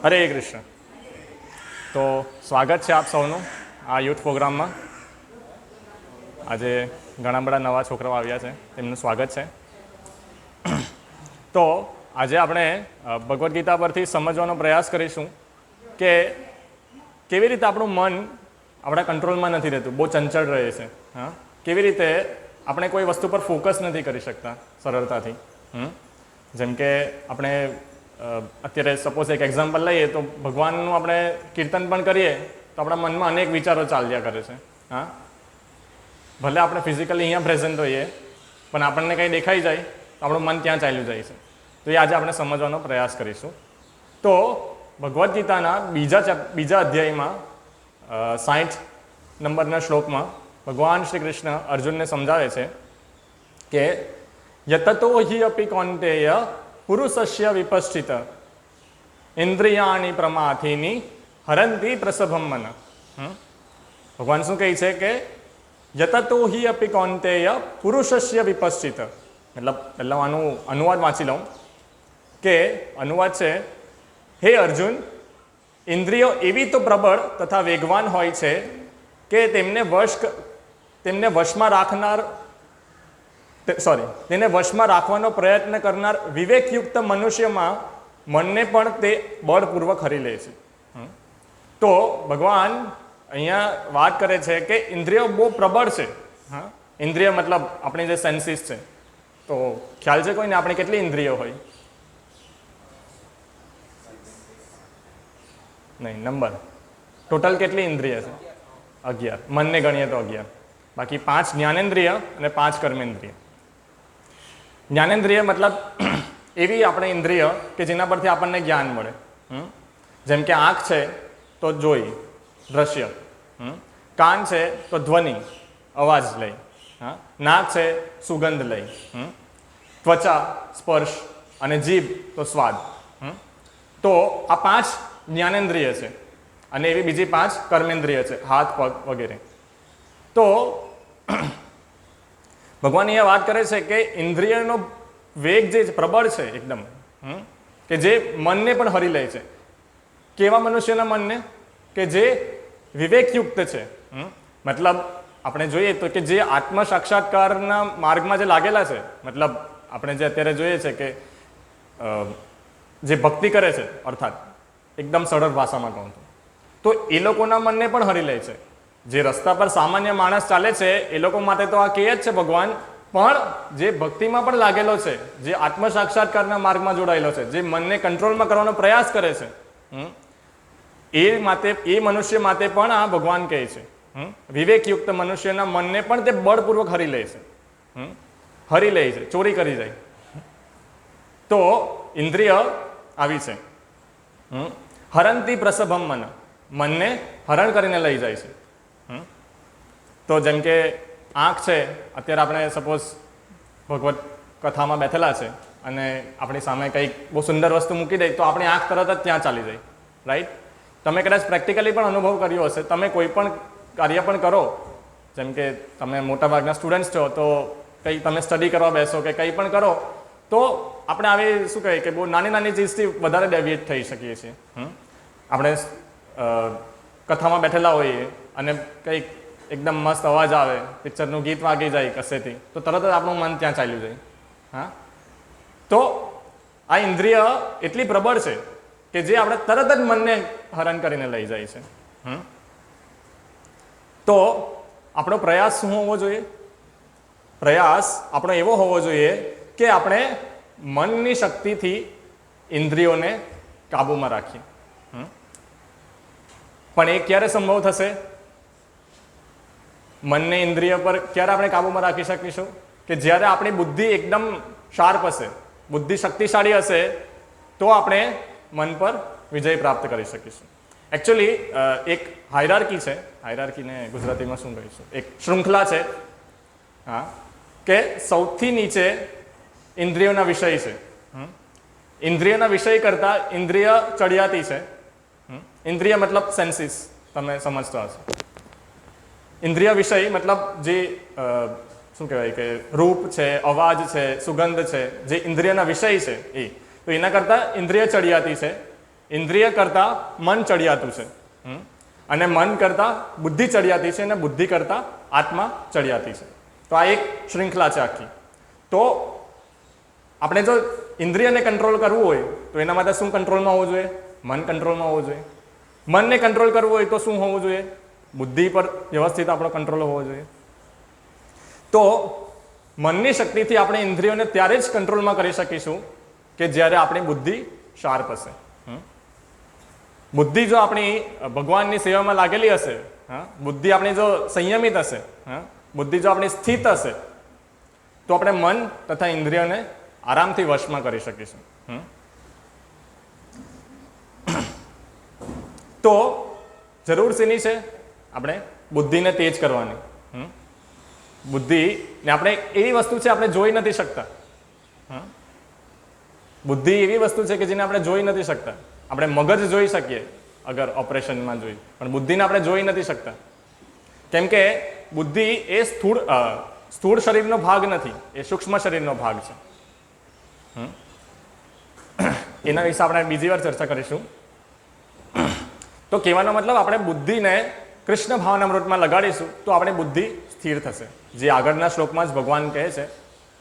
હરે કૃષ્ણ. તો સ્વાગત છે આપ સૌનું આ યુથ પ્રોગ્રામમાં. આજે ઘણા બધા નવા છોકરાઓ આવ્યા છે, તેમનું સ્વાગત છે. તો આજે આપણે ભગવદ્ ગીતા પરથી સમજવાનો પ્રયાસ કરીશું કે કેવી રીતે આપણું મન આપણા કંટ્રોલમાં નથી રહેતું, બહુ ચંચળ રહે છે. હા, કેવી રીતે આપણે કોઈ વસ્તુ પર ફોકસ નથી કરી શકતા સરળતાથી. જેમ કે આપણે અત્યારે સપોઝ એક એક્ઝામ્પલ લઈએ તો ભગવાનનું આપણે કીર્તન પણ કરીએ તો આપણા મનમાં અનેક વિચારો ચાલ્યા કરે છે. હા, ભલે આપણે ફિઝિકલી અહીંયા પ્રેઝન્ટ હોઈએ પણ આપણને કંઈ દેખાઈ જાય તો આપણું મન ત્યાં ચાલ્યું જાય છે. તો એ આજે આપણે સમજવાનો પ્રયાસ કરીશું. તો ભગવદ્ ગીતાના બીજા અધ્યાયમાં 60 નંબરના શ્લોકમાં ભગવાન શ્રી કૃષ્ણ અર્જુનને સમજાવે છે કે યતતો હિ અપી કૌન્તેય પુરુષસ્ય વિપશ્ચિત ઇન્દ્રિયાણી પ્રમાથિની હરંતી પ્રસભમ મન. ભગવાન શું કહે છે કે યતતો હિ અપી કૌન્તેય પુરુષસ્ય વિપશ્ચિત. મતલબ પહેલાં આનું અનુવાદ વાંચી લઉં કે અનુવાદ છે, હે અર્જુન, ઇન્દ્રિયો એવી તો પ્રબળ તથા વેગવાન હોય છે કે તેને વશમાં રાખવાનો પ્રયત્ન કરનાર વિવેકયુક્ત મનુષ્યમાં મનને પણ તે બળપૂર્વક હરી લે છે. તો ભગવાન અહીંયા વાત કરે છે કે ઇન્દ્રિયો બહુ પ્રબળ છે. હા, ઇન્દ્રિય મતલબ આપણી જે સેન્સીસ છે. તો ખ્યાલ છે કોઈને આપણે કેટલી ઇન્દ્રિયો હોય? નહીં, નંબર ટોટલ કેટલી ઇન્દ્રિય છે? 11. મનને ગણીએ તો 11. બાકી 5 જ્ઞાનેન્દ્રિય અને 5 કર્મેન્દ્રિય. જ્ઞાનેન્દ્રિય મતલબ એવી આપણે ઇન્દ્રિય કે જેના પરથી આપણને જ્ઞાન મળે. જેમ કે આંખ છે તો જોઈ, દ્રશ્ય. કાન છે તો ધ્વનિ, અવાજ લઈ. નાક છે સુગંધ લઈ. ત્વચા સ્પર્શ અને જીભ તો સ્વાદ. તો આ 5 જ્ઞાનેન્દ્રિય છે અને એવી બીજી 5 કર્મેન્દ્રિય છે, હાથ પગ વગેરે. તો ભગવાન અહીંયા વાત કરે છે કે ઇન્દ્રિયનો વેગ જે પ્રબળ છે એકદમ, કે જે મનને પણ હરી લે છે. કેવા મનુષ્યના મનને? કે જે વિવેકયુક્ત છે. મતલબ આપણે જોઈએ તો કે જે આત્મ સાક્ષાત્કારના માર્ગમાં જે લાગેલા છે, મતલબ આપણે જે અત્યારે જોઈએ છે કે જે ભક્તિ કરે છે, અર્થાત એકદમ સરળ ભાષામાં કહું તો એ લોકોના મનને પણ હરી લે છે. જે રસ્તા પર સામાન્ય માણસ ચાલે છે એ લોકો માટે તો આ કહે જ છે ભગવાન, પણ જે ભક્તિમાં પણ લાગેલો છે, જે આત્મ સાક્ષાત્કારના માર્ગમાં જોડાયેલો છે, જે મનને કંટ્રોલમાં કરવાનો પ્રયાસ કરે છે, એ મનુષ્ય માટે પણ આ ભગવાન કહે છે વિવેકયુક્ત મનુષ્યના મનને પણ તે બળપૂર્વક હરી લે છે. હરી લે છે, ચોરી કરી જાય. તો ઇન્દ્રિય આવી છે. હરંતી પ્રસભમ મન, મનને હરણ કરીને લઈ જાય છે. તો જેમ કે આંખ છે, અત્યારે આપણે સપોઝ ભગવત કથામાં બેઠેલા છે અને આપણી સામે કંઈક બહુ સુંદર વસ્તુ મૂકી દે તો આપણી આંખ તરત જ ત્યાં ચાલી જાય, રાઈટ? તમે કદાચ પ્રેક્ટિકલી પણ અનુભવ કર્યો હશે. તમે કોઈ પણ કાર્ય પણ કરો, જેમ કે તમે મોટાભાગના સ્ટુડન્ટ્સ છો તો કંઈ તમે સ્ટડી કરવા બેસો કે કંઈ પણ કરો તો આપણે આવી શું કહીએ કે બહુ નાની નાની ચીજથી વધારે ડેવિએટ થઈ શકીએ છીએ. આપણે કથામાં બેઠેલા હોઈએ અને કંઈક એકદમ મસ્ત અવાજ આવે, પિક્ચરનું ગીત વાગી જાય કશેથી, તો તરત જ આપણું મન ત્યાં ચાલ્યું જાય. હા, તો આ ઇન્દ્રિય એટલી પ્રબળ છે કે જે આપણે તરત જ મનને હરણ કરીને લઈ જાય છે. તો આપણો પ્રયાસ શું હોવો જોઈએ? પ્રયાસ આપણો એવો હોવો જોઈએ કે આપણે મનની શક્તિથી ઇન્દ્રિયોને કાબૂમાં રાખીએ. પણ એ ક્યારે સંભવ થશે? મનને ઇન્દ્રિય પર ક્યારે આપણે કાબૂમાં રાખી શકીશું? કે જ્યારે આપણી બુદ્ધિ એકદમ શાર્પ હશે, બુદ્ધિ શક્તિશાળી હશે, તો આપણે મન પર વિજય પ્રાપ્ત કરી શકીશું. એકચ્યુઅલી એક હાયરાર્કી છે, હાયરાર્કીને ગુજરાતીમાં શું કહીશું, એક શૃંખલા છે. હા, કે સૌથી નીચે ઇન્દ્રિયોના વિષય છે. ઇન્દ્રિયના વિષય કરતાં ઇન્દ્રિય ચડિયાતી છે. ઇન્દ્રિય મતલબ સેન્સીસ, તમે સમજતા હશો. ઇન્દ્રિય વિષય મતલબ જે શું કહેવાય કે રૂપ છે, અવાજ છે, સુગંધ છે, જે ઇન્દ્રિયના વિષય છે એ, તો એના કરતાં ઇન્દ્રિય ચડિયાતી છે. ઇન્દ્રિય કરતાં મન ચડિયાતું છે, અને મન કરતાં બુદ્ધિ ચડિયાતી છે, અને બુદ્ધિ કરતાં આત્મા ચડિયાતી છે. તો આ એક શૃંખલા છે આખી. તો આપણે જો ઇન્દ્રિયને કંટ્રોલ કરવું હોય તો એના માટે શું કંટ્રોલમાં હોવું જોઈએ? મન કંટ્રોલમાં હોવું જોઈએ. મનને કંટ્રોલ કરવું હોય તો શું હોવું જોઈએ? બુદ્ધિ પર વ્યવસ્થિત આપણો કંટ્રોલ હોવો જોઈએ. તો મનની શક્તિથી આપણે ઇન્દ્રિયોને ત્યારે જ કંટ્રોલમાં કરી શકીશું કે જ્યારે આપણી બુદ્ધિ શાર્પ હશે. બુદ્ધિ જો આપણી ભગવાનની સેવામાં લાગેલી હશે, બુદ્ધિ આપણી જો સંયમિત હશે, બુદ્ધિ જો આપણી સ્થિત હશે, તો આપણે મન તથા ઇન્દ્રિયોને આરામથી વશમાં કરી શકીશું. તો જરૂર શેની છે? આપણે બુદ્ધિને તેજ કરવાની. બુદ્ધિને આપણે એવી વસ્તુ છે આપણે જોઈ નથી શકતા. બુદ્ધિ એવી વસ્તુ છે કે જેને આપણે જોઈ નથી શકતા. આપણે મગજ જોઈ શકીએ અગર ઓપરેશનમાં જોઈએ, પણ બુદ્ધિને આપણે જોઈ નથી શકતા. કેમ કે બુદ્ધિ એ સ્થૂળ શરીરનો ભાગ નથી, એ સૂક્ષ્મ શરીરનો ભાગ છે. એના વિશે આપણે બીજી વાર ચર્ચા કરીશું. તો કહેવાનો મતલબ આપણે બુદ્ધિને કૃષ્ણ ભાવનામૃતમાં લગાડીશું તો આપણી બુદ્ધિ સ્થિર થશે. જે આગળના શ્લોકમાં જ ભગવાન કહે છે,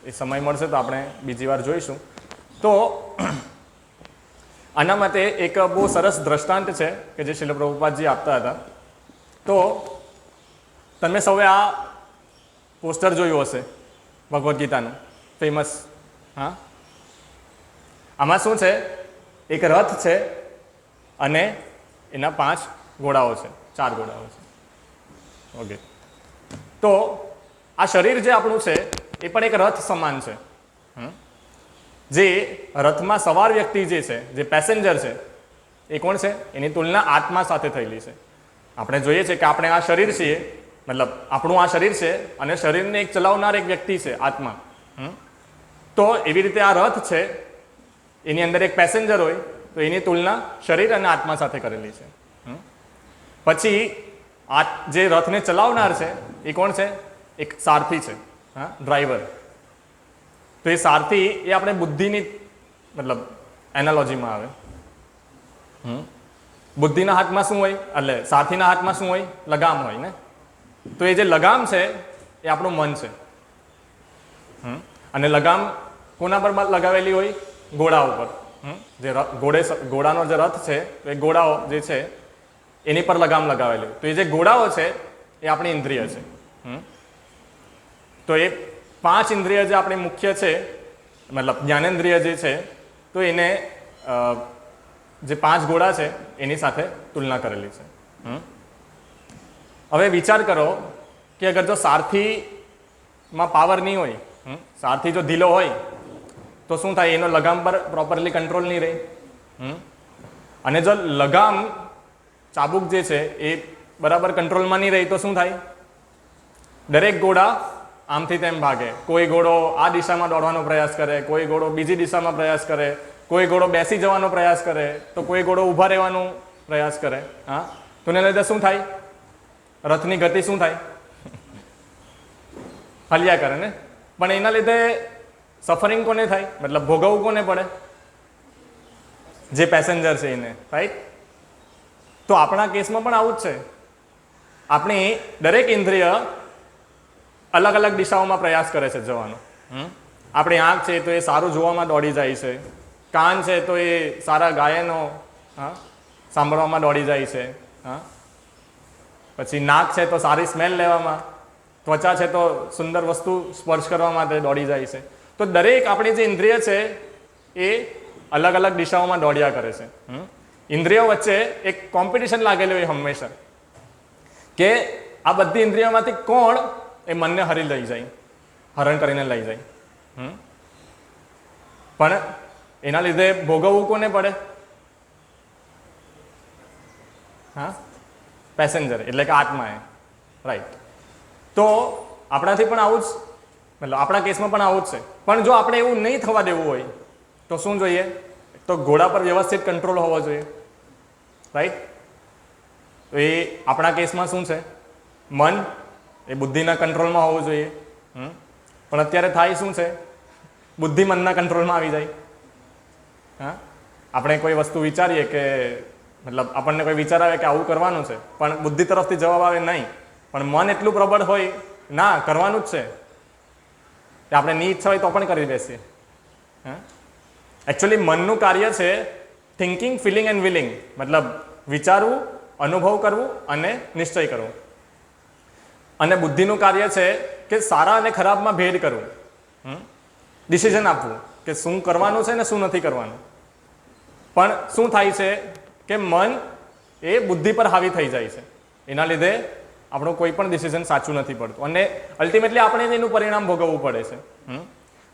એ સમય મળશે તો આપણે બીજી વાર જોઈશું. તો આના માટે એક બહુ સરસ દ્રષ્ટાંત છે કે જે શીલ પ્રભુપાદજી આપતા હતા. તો તમે સૌએ આ પોસ્ટર જોયું હશે ભગવદ્ ગીતાનું, ફેમસ. આમાં શું છે? એક રથ છે અને એના 5 ઘોડાઓ છે, 4 ઘોડાઓ છે. ઓકે. તો આ શરીર જે આપણું છે એ પણ એક રથ સમાન છે. જે રથમાં સવાર વ્યક્તિ જે છે, જે પેસેન્જર છે, એ કોણ છે? એની તુલના આત્મા સાથે થયેલી છે. આપણે જોઈએ છે કે આપણે આ શરીર છીએ, મતલબ આપણું આ શરીર છે અને શરીરને એક ચલાવનાર એક વ્યક્તિ છે, આત્મા. તો એવી રીતે આ રથ છે, એની અંદર એક પેસેન્જર હોય તો એની તુલના શરીર અને આત્મા સાથે કરેલી છે. પછી આ જે રથને ચલાવનાર છે એ કોણ છે? એક સારથી છે, ડ્રાઈવર. તો એ સારથી એ આપણે બુદ્ધિની મતલબ એનાલોજીમાં આવે. બુદ્ધિના હાથમાં શું હોય? એટલે સારથીના હાથમાં શું હોય? લગામ હોય ને. તો એ જે લગામ છે એ આપણું મન છે. અને લગામ કોના પર લગાવેલી હોય? ઘોડા ઉપર. જે ઘોડાનો જે રથ છે તો એ ઘોડાઓ જે છે એની પર લગામ લગાવેલી હોય. તો એ જે ઘોડાઓ છે એ આપણી ઇન્દ્રિય છે. તો એ 5 ઇન્દ્રિય જે આપણી મુખ્ય છે, મતલબ જ્ઞાનેન્દ્રિય જે છે, તો એને જે 5 ઘોડા છે એની સાથે તુલના કરેલી છે. હવે વિચાર કરો કે અગર જો સારથીમાં પાવર નહીં હોય, સારથી જો ઢીલો હોય તો શું થાય? એનો લગામ પર પ્રોપરલી કંટ્રોલ નહીં રહે. અને જો લગામ ચાબુક જે છે એ બરાબર કંટ્રોલમાં નહીં રહી તો શું થાય? દરેક ઘોડા આમથી તેમ ભાગે. કોઈ ઘોડો આ દિશામાં દોડવાનો પ્રયાસ કરે, કોઈ ઘોડો બીજી દિશામાં પ્રયાસ કરે, કોઈ ઘોડો બેસી જવાનો પ્રયાસ કરે, તો કોઈ ઘોડો ઊભા રહેવાનો પ્રયાસ કરે. તો એને લીધે શું થાય? રથની ગતિ શું થાય? હલ્યા કરે ને. પણ એના લીધે સફરિંગ કોને થાય? મતલબ ભોગવવું કોને પડે? જે પેસેન્જર છે એને, રાઈટ? તો આપણા કેસમાં પણ આવું જ છે. આપણી દરેક ઇન્દ્રિય અલગ અલગ દિશાઓમાં પ્રયાસ કરે છે જવાનો. આપણી આંખ છે તો એ સારું જોવામાં દોડી જાય છે, કાન છે તો એ સારા ગાયનો સાંભળવામાં દોડી જાય છે, પછી નાક છે તો સારી સ્મેલ લેવામાં, ત્વચા છે તો સુંદર વસ્તુ સ્પર્શ કરવા માટે દોડી જાય છે. તો દરેક આપણી જે ઇન્દ્રિય છે એ અલગ અલગ દિશાઓમાં દોડ્યા કરે છે. ઇન્દ્રિયો વચ્ચે એક કોમ્પિટિશન લાગેલી હોય હંમેશા કે આ બધી ઇન્દ્રિયોમાંથી કોણ એ મનને હરી લઈ જાય, હરણ કરીને લઈ જાય. પણ એના લીધે ભોગવવું કોને પડે? પેસેન્જર એટલે કે આત્માએ, રાઈટ? તો આપણાથી પણ આવું જ, મતલબ આપણા કેસમાં પણ આવું જ છે. પણ જો આપણે એવું નહીં થવા દેવું હોય તો શું જોઈએ? તો ઘોડા પર વ્યવસ્થિત કંટ્રોલ હોવો જોઈએ, રાઈટ? તો એ આપણા કેસમાં શું છે? મન એ બુદ્ધિના કંટ્રોલમાં હોવું જોઈએ. પણ અત્યારે થાય શું છે? બુદ્ધિ મનના કંટ્રોલમાં આવી જાય. આપણે કોઈ વસ્તુ વિચારીએ કે મતલબ આપણને કોઈ વિચાર આવે કે આવું કરવાનું છે, પણ બુદ્ધિ તરફથી જવાબ આવે નહીં, પણ મન એટલું પ્રબળ હોય ના કરવાનું જ છે, કે આપણે ની ઈચ્છા હોય તો પણ કરી બેસીએ. હા, એકચ્યુઅલી મનનું કાર્ય છે થિંકિંગ, ફિલિંગ એન્ડ વિલિંગ, મતલબ વિચારવું, અનુભવ કરવું અને નિશ્ચય કરવો. અને બુદ્ધિનું કાર્ય છે કે સારા અને ખરાબમાં ભેદ કરવું, ડિસિઝન આપવું કે શું કરવાનું છે ને શું નથી કરવાનું. પણ શું થાય છે કે મન એ બુદ્ધિ પર હાવી થઈ જાય છે, એના લીધે આપણું કોઈ પણ ડિસિઝન સાચું નથી પડતું અને અલ્ટિમેટલી આપણે જ એનું પરિણામ ભોગવવું પડે છે.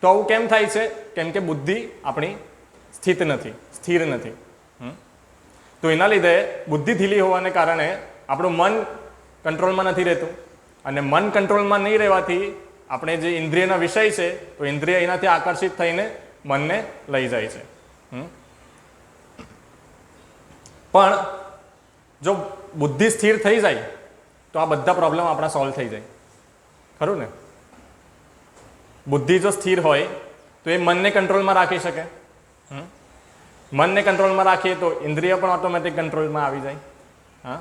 તો આવું કેમ થાય છે? કેમ કે બુદ્ધિ આપણી સ્થિર નથી. તો એના લીધે બુદ્ધિ ઢીલી હોવાને કારણે આપણું મન કંટ્રોલમાં નથી રહેતું, અને મન કંટ્રોલમાં નહીં રહેવાથી આપણે જે ઇન્દ્રિયના વિષય છે તો ઇન્દ્રિય એનાથી આકર્ષિત થઈને મનને લઈ જાય છે. પણ જો બુદ્ધિ સ્થિર થઈ જાય તો આ બધા પ્રોબ્લેમ આપણા સોલ્વ થઈ જાય, ખરું ને? બુદ્ધિ જો સ્થિર હોય તો એ મનને કંટ્રોલમાં રાખી શકે. મનને કંટ્રોલમાં રાખીએ તો ઇન્દ્રિય પણ ઓટોમેટિક કંટ્રોલમાં આવી જાય. હા,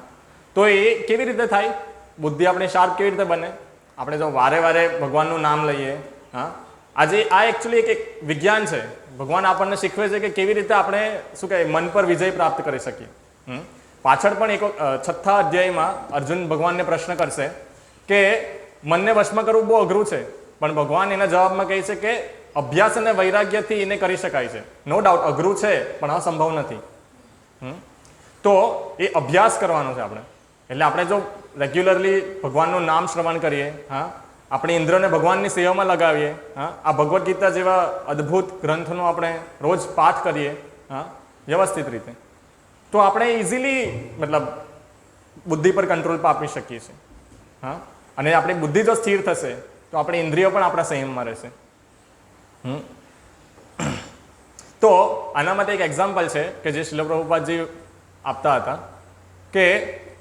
તો એ કેવી રીતે થાય? બુદ્ધિ આપણે શાર્પ કેવી રીતે બને? આપણે જો વારે વારે ભગવાનનું નામ લઈએ. હા, આજે આ એકચ્યુઅલી એક વિજ્ઞાન છે. ભગવાન આપણને શીખવે છે કે કેવી રીતે આપણે શું કહે મન પર વિજય પ્રાપ્ત કરી શકીએ. પાછળ પણ એક 6થા અધ્યાયમાં અર્જુન ભગવાનને પ્રશ્ન કરશે કે મનને વશમાં કરવું બહુ અઘરું છે, પણ ભગવાન એના જવાબમાં કહે છે કે અભ્યાસ અને વૈરાગ્યથી એને કરી શકાય છે. નો ડાઉટ અઘરું છે પણ અસંભવ નથી. તો એ અભ્યાસ કરવાનો છે આપણે. એટલે આપણે જો રેગ્યુલરલી ભગવાનનું નામ શ્રવણ કરીએ, હા, આપણે ઇન્દ્રને ભગવાનની સેવામાં લગાવીએ, હા, આ ભગવદ્ ગીતા જેવા અદ્ભુત ગ્રંથનો આપણે રોજ પાઠ કરીએ, હા, વ્યવસ્થિત રીતે, તો આપણે ઇઝીલી મતલબ બુદ્ધિ પર કંટ્રોલ આપી શકીએ છીએ. હા, અને આપણી બુદ્ધિ જો સ્થિર થશે તો આપણી ઇન્દ્રિયો પણ આપણા સંયમમાં રહેશે. તો આના માટે એક એક્ઝામ્પલ છે કે જે શ્રીલ પ્રભુપાદજી આપતા હતા કે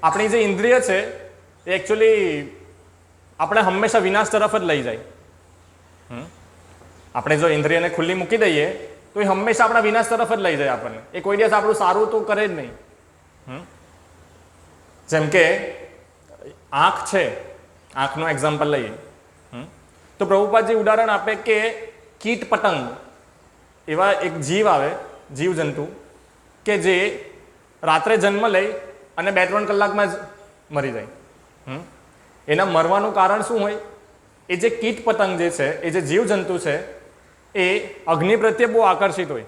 આપણી જે ઇન્દ્રિય છે એ એકચ્યુઅલી આપણે હંમેશા વિનાશ તરફ જ લઈ જાય. આપણે જો ઇન્દ્રિયને ખુલ્લી મૂકી દઈએ તો એ હંમેશા આપણા વિનાશ તરફ જ લઈ જાય આપણને. એ કોઈ દિવસ આપણું સારું તો કરે જ નહીં. જેમ કે આંખ છે, આંખનું એક્ઝામ્પલ લઈએ તો પ્રભુપાદજી ઉદાહરણ આપે કે કીટ પતંગ એવા એક જીવ આવે, જીવજંતુ કે જે રાત્રે જન્મ લઈ અને 2-3 કલાકમાં જ મરી જાય. એના મરવાનું કારણ શું હોય? એ જે કીટ પતંગ જે છે, એ જે જીવજંતુ છે એ અગ્નિ પ્રત્યે બહુ આકર્ષિત હોય.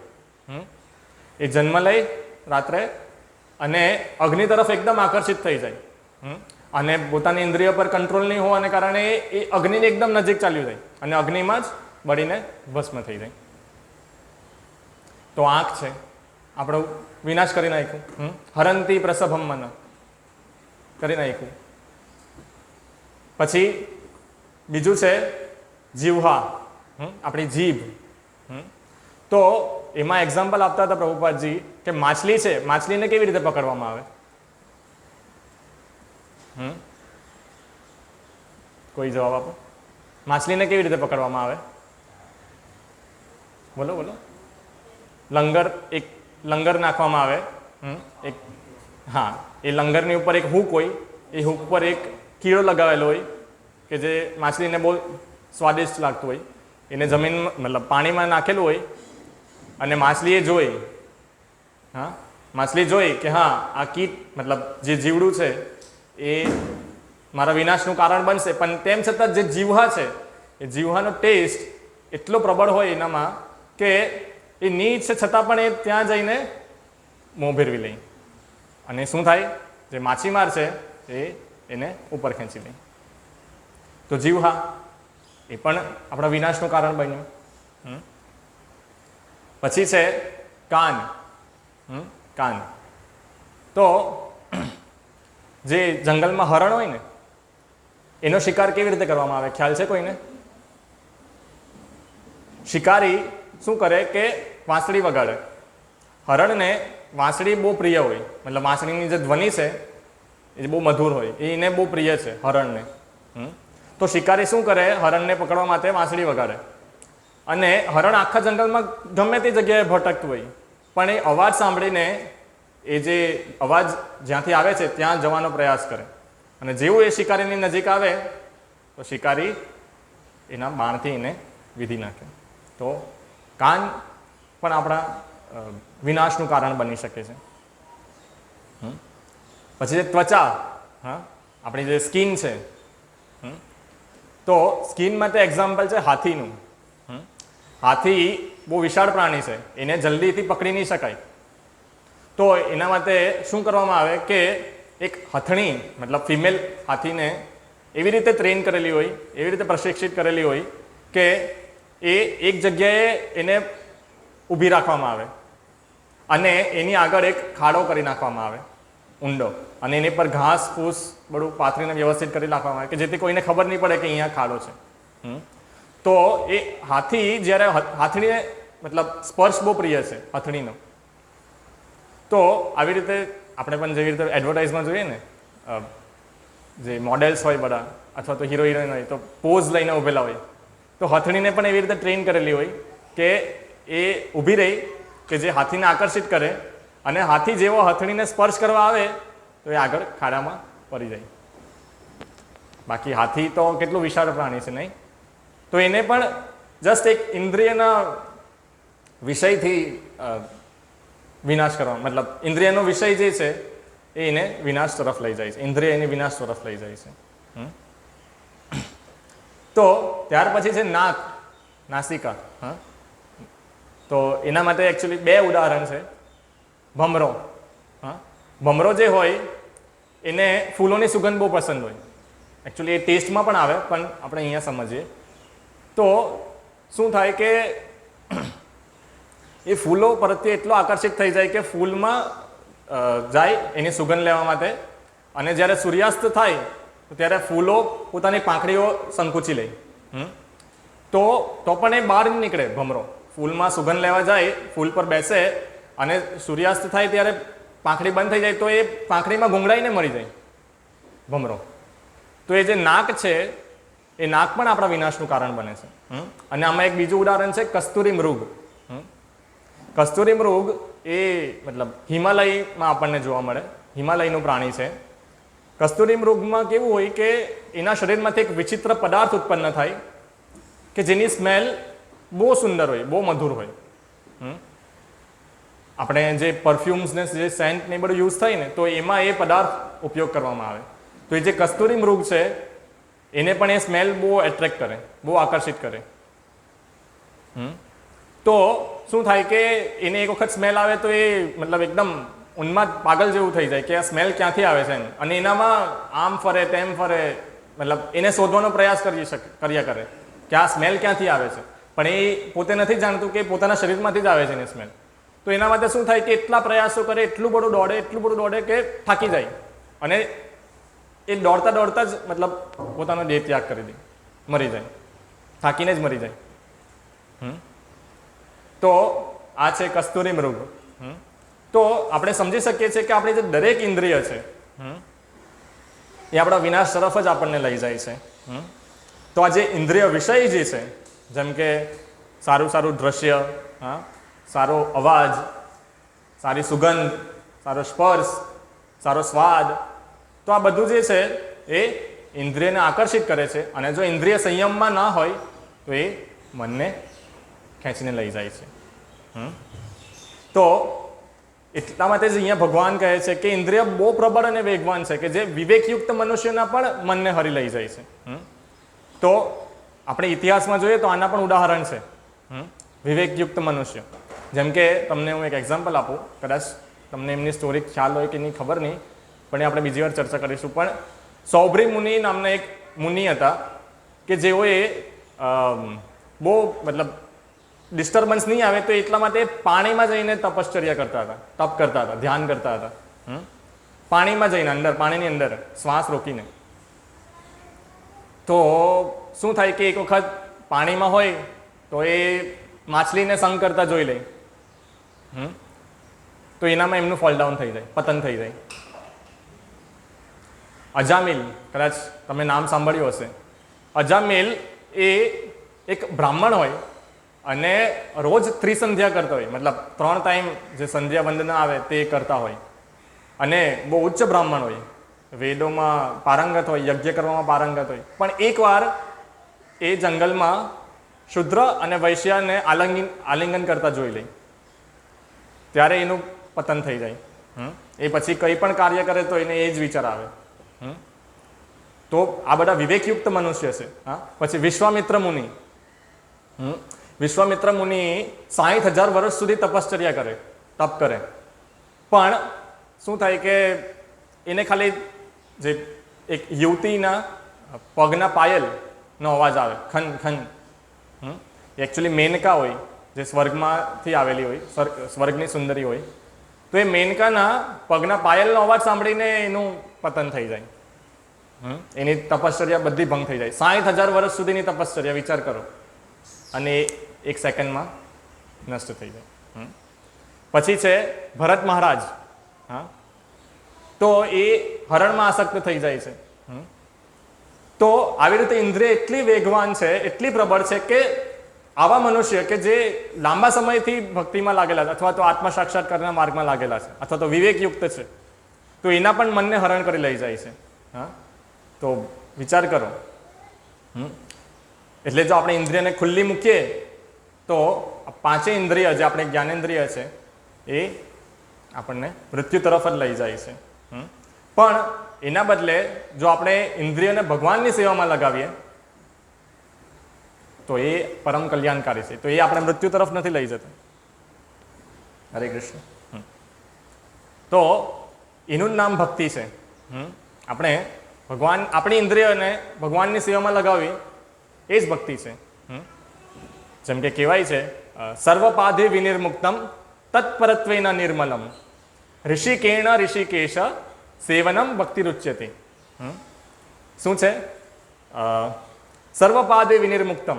એ જન્મ લઈ રાત્રે અને અગ્નિ તરફ એકદમ આકર્ષિત થઈ જાય, અને પોતાની ઇન્દ્રિય પર કંટ્રોલ નહીં હોવાને કારણે એ અગ્નિની એકદમ નજીક ચાલ્યું જાય અને અગ્નિમાં જ બળીને ભસ્મ થઈ જાય. તો આંખ છે, આપણો વિનાશ કરી નાખ્યું. હરંતી પ્રસભમ મન કરી નાખ્યું. પછી બીજું છે જીવહા, આપણી જીભ. તો એમાં એક્ઝામ્પલ આપતા હતા પ્રભુપાદજી કે માછલી છે, માછલીને કેવી રીતે પકડવામાં આવે? કોઈ જવાબ આપો. માછલીને કેવી રીતે પકડવામાં આવે? બોલો બોલો. એક લંગર નાખવામાં આવે. એક, હા, એ લંગરની ઉપર એક હૂક હોય, એ હૂક પર એક કીડો લગાવેલો હોય કે જે માછલીને બહુ સ્વાદિષ્ટ લાગતું હોય. એને જમીન મતલબ પાણીમાં નાખેલું હોય અને માછલીએ જોઈ, હા, માછલી જોઈ કે હા આ કીટ મતલબ જે જીવડું છે એ મારા વિનાશનું કારણ બનશે, પણ તેમ છતાં જે જીવહા છે એ જીવહાનો ટેસ્ટ એટલો પ્રબળ હોય એનામાં કે એ ની ઈચ્છે છતાં પણ એ ત્યાં જઈને મોં ભેરવી લે. અને શું થાય? જે માછીમાર છે એ એને ઉપર ખેંચી લે. તો જીવહા એ પણ આપણા વિનાશનું કારણ બન્યું. પછી છે કાન. કાન તો જે જંગલમાં હરણ હોય ને એનો શિકાર કેવી રીતે કરવામાં આવે ખ્યાલ છે કોઈને? શિકારી શું કરે કે વાંસળી વગાડે. હરણને વાંસળી બહુ પ્રિય હોય, મતલબ વાંસળીની જે ધ્વનિ છે એ બહુ મધુર હોય, એ એને બહુ પ્રિય છે હરણને. તો શિકારી શું કરે? હરણને પકડવા માટે વાંસળી વગાડે. અને હરણ આખા જંગલમાં ગમે તે જગ્યાએ ભટકતું હોય, પણ એ અવાજ સાંભળીને એ જે અવાજ જ્યાંથી આવે છે ત્યાં જવાનો પ્રયાસ કરે, અને જેવું એ શિકારીની નજીક આવે તો શિકારી એના બાણથી એને વિધી નાખે. તો કાન પણ આપણા વિનાશનું કારણ બની શકે છે. પછી જે ત્વચા, હા, આપણી જે સ્કિન છે, તો સ્કિન માટે એક્ઝામ્પલ છે હાથીનું. હાથી બહુ વિશાળ પ્રાણી છે, એને જલ્દીથી પકડી નહીં શકાય. તો એના માટે શું કરવામાં આવે કે એક હથણી, મતલબ ફિમેલ હાથીને એવી રીતે ટ્રેન કરેલી હોય, એવી રીતે પ્રશિક્ષિત કરેલી હોય કે એ એક જગ્યાએ એને ઊભી રાખવામાં આવે અને એની આગળ એક ખાડો કરી નાખવામાં આવે ઊંડો, અને એની પર ઘાસ ફૂસ બધું પાથરીને વ્યવસ્થિત કરી નાખવામાં આવે કે જેથી કોઈને ખબર નહીં પડે કે અહીંયા ખાડો છે. તો એ હાથી જ્યારે હાથણીને મતલબ સ્પર્શ બહુ પ્રિય છે હથણીનો. તો આવી રીતે આપણે પણ જેવી રીતે એડવર્ટાઇઝમાં જોઈએ ને, જે મોડેલ્સ હોય બધા અથવા તો હીરો હિરોઈન હોય તો પોઝ લઈને ઊભેલા હોય, તો હથણીને પણ એવી રીતે ટ્રેન કરેલી હોય કે એ ઊભી રહી કે જે હાથીને આકર્ષિત કરે, અને હાથી જેવો હથણીને સ્પર્શ કરવા આવે તો એ આગળ ખાડામાં પડી જાય. બાકી હાથી તો કેટલું વિશાળ પ્રાણી છે નહીં? તો એને પણ જસ્ટ એક ઇન્દ્રિયના વિષયથી વિનાશ કરવા, મતલબ ઇન્દ્રિયનો વિષય જે છે એ એને વિનાશ તરફ લઈ જાય છે, ઇન્દ્રિય એને વિનાશ તરફ લઈ જાય છે. તો ત્યાર પછી છે નાક, નાસિકા. હા, તો એના માટે એકચ્યુઅલી બે ઉદાહરણ છે. ભમરો, હા, ભમરો જે હોય એને ફૂલોની સુગંધ બહુ પસંદ હોય. એકચ્યુઅલી એ ટેસ્ટમાં પણ આવે, પણ આપણે અહીંયા સમજીએ તો શું થાય કે એ ફૂલો પ્રત્યે એટલો આકર્ષિત થઈ જાય કે ફૂલમાં જાય એની સુગંધ લેવા માટે, અને જ્યારે સૂર્યાસ્ત થાય તો ત્યારે ફૂલો પોતાની પાંખડીઓ સંકુચી લે. તો પણ એ બહાર નીકળે ભમરો, ફૂલમાં સુગંધ લેવા જાય, ફૂલ પર બેસે, અને સૂર્યાસ્ત થાય ત્યારે પાંખડી બંધ થઈ જાય તો એ પાંખડીમાં ગુંગળાઈને મરી જાય ભમરો. તો એ જે નાક છે એ નાક પણ આપણા વિનાશનું કારણ બને છે. અને આમાં એક બીજું ઉદાહરણ છે કસ્તુરી મૃગ. કસ્તુરી મૃગ એ મતલબ હિમાલયમાં આપણને જોવા મળે, હિમાલયનું પ્રાણી છે. કસ્તુરી મૃગમાં કેવું હોય કે એના શરીરમાંથી એક વિચિત્ર પદાર્થ ઉત્પન્ન થાય કે જેની સ્મેલ બહુ સુંદર હોય, બહુ મધુર હોય. આપણે જે પરફ્યુમ્સ ને જે સેન્ટ ને બધું યુઝ થાય ને તો એમાં એ પદાર્થ ઉપયોગ કરવામાં આવે. તો એ જે કસ્તુરી મૃગ છે એને પણ એ સ્મેલ બહુ એટ્રેક્ટ કરે, બહુ આકર્ષિત કરે. તો શું થાય કે એને એક વખત સ્મેલ આવે તો એ મતલબ એકદમ ઉન્માદ પાગલ જેવું થઈ જાય કે આ સ્મેલ ક્યાંથી આવે છે, અને એનામાં આમ ફરે તેમ ફરે, મતલબ એને શોધવાનો પ્રયાસ કર્યા કરે કે આ સ્મેલ ક્યાંથી આવે છે. પણ એ પોતે નથી જાણતું કે પોતાના શરીરમાંથી જ આવે છે એની સ્મેલ. તો એના માટે શું થાય કે એટલા પ્રયાસો કરે, એટલું બધું દોડે કે થાકી જાય, અને એ દોડતા દોડતા જ મતલબ પોતાનો દેહ ત્યાગ કરી દે, મરી જાય, થાકીને જ મરી જાય. તો આ છે કસ્તુરી મૃગ. તો આપણે સમજી શકીએ છીએ કે આપણી જે દરેક ઇન્દ્રિય છે એ આપણા વિનાશ તરફ જ આપણને લઈ જાય છે. તો આ જે ઇન્દ્રિય વિષય જે છે, જેમ કે સારું દ્રશ્ય, હા, સારો અવાજ, સારી સુગંધ, સારો સ્પર્શ, સારો સ્વાદ, તો આ બધું જે છે એ ઇન્દ્રિયને આકર્ષિત કરે છે, અને જો ઇન્દ્રિય સંયમમાં ના હોય તો એ મનને ખેંચીને લઈ જાય છે. તો એટલા માટે જ અહીંયા ભગવાન કહે છે કે ઇન્દ્રિય બહુ પ્રબળ અને વેગવાન છે કે જે વિવેકયુક્ત મનુષ્યના પણ મનને હરી લઈ જાય છે. તો આપણે ઇતિહાસમાં જોઈએ તો આના પણ ઉદાહરણ છે વિવેકયુક્ત મનુષ્ય. જેમ કે તમને હું એક એક્ઝામ્પલ આપું, કદાચ તમને એમની સ્ટોરી ખ્યાલ હોય કે નહીં ખબર નહીં, પણ એ આપણે બીજી વાર ચર્ચા કરીશું. પણ સૌભ્રી મુનિ નામના એક મુનિ હતા કે જેઓએ બહુ મતલબ ડિસ્ટર્બન્સ નહીં આવે તો એટલા માટે પાણીમાં જઈને તપશ્ચર્યા કરતા હતા, તપ કરતા હતા, ધ્યાન કરતા હતા. પાણીમાં જઈને અંદર, પાણીની અંદર શ્વાસ રોકીને. તો શું થાય કે એક વખત પાણીમાં હોય તો એ માછલીને સંગ કરતા જોઈ લે, તો એનામાં એમનું ફોલ ડાઉન થઈ જાય, પતન થઈ જાય. અજામિલ, કદાચ તમે નામ સાંભળ્યું હશે. અજામિલ એ એક બ્રાહ્મણ હોય અને રોજ ત્રિસંધ્યા કરતા હોય, મતલબ 3 ટાઈમ જે સંધ્યા વંદના આવે તે કરતા હોય, અને બહુ ઉચ્ચ બ્રાહ્મણ હોય, વેદોમાં પારંગત હોય, યજ્ઞ કરવામાં પારંગત હોય, પણ એકવાર એ જંગલમાં શુદ્ર અને વૈશ્યને આલિંગન કરતા જોઈ લે, ત્યારે એનું પતન થઈ જાય. એ પછી કંઈ પણ કાર્ય કરે તો એને એ જ વિચાર આવે. તો આ બધા વિવેકયુક્ત મનુષ્ય છે. હા, પછી વિશ્વામિત્ર મુનિ. વિશ્વામિત્ર મુનિ 60,000 વર્ષ સુધી તપશ્ચર્યા કરે, તપ કરે, પણ શું થાય કે એને ખાલી જે એક યુવતીના પગના પાયલનો અવાજ આવે, ખન ખન. એકચ્યુઅલી મેનકા હોય, જે સ્વર્ગમાંથી આવેલી હોય, સ્વર્ગની સુંદરી હોય, તો એ મેનકાના પગના પાયલનો અવાજ સાંભળીને એનું પતન થઈ જાય. એની તપશ્ચર્યા બધી ભંગ થઈ જાય. 60,000 વર્ષ સુધીની તપશ્ચર્યા વિચાર કરો, અને 1 સેકન્ડમાં નષ્ટ થઈ જાય. પછી છે ભરત મહારાજ. હા, તો એ હરણમાં આસક્ત થઈ જાય છે. તો આવી રીતે ઇન્દ્રિય એટલી વેગવાન છે, એટલી પ્રબળ છે કે આવા મનુષ્ય કે જે લાંબા સમયથી ભક્તિમાં લાગેલા છે, અથવા તો આત્મ સાક્ષાત્કારના માર્ગમાં લાગેલા છે, અથવા તો વિવેકયુક્ત છે, તો એના પણ મનને હરણ કરી લઈ જાય છે. હા, તો વિચાર કરો. એટલે જો આપણે ઇન્દ્રિયને ખુલ્લી મૂકીએ તો 5 ઇન્દ્રિય જે આપણે જ્ઞાનેન્દ્રિય છે એ આપણને મૃત્યુ તરફ જ લઈ જાય છે. પણ એના બદલે જો આપણે ઇન્દ્રિયને ભગવાનની સેવામાં લગાવીએ તો એ પરમ કલ્યાણકારી છે. તો એ આપણે મૃત્યુ તરફ નથી લઈ જતા. હરે કૃષ્ણ. તો એનું નામ ભક્તિ છે. આપણે ભગવાન, આપણી ઇન્દ્રિયોને ભગવાનની સેવામાં લગાવી એ જ ભક્તિ છે. જેમ કે કહેવાય છે, સર્વપાધે વિનિર્મુક્તમ તત્પરત્વેન નિર્મલમ ઋષિકેણ ઋષિકેશ સેવનમ ભક્તિ રુચ્યતે. શું છે? સર્વપાદે વિનિર્મુક્તમ.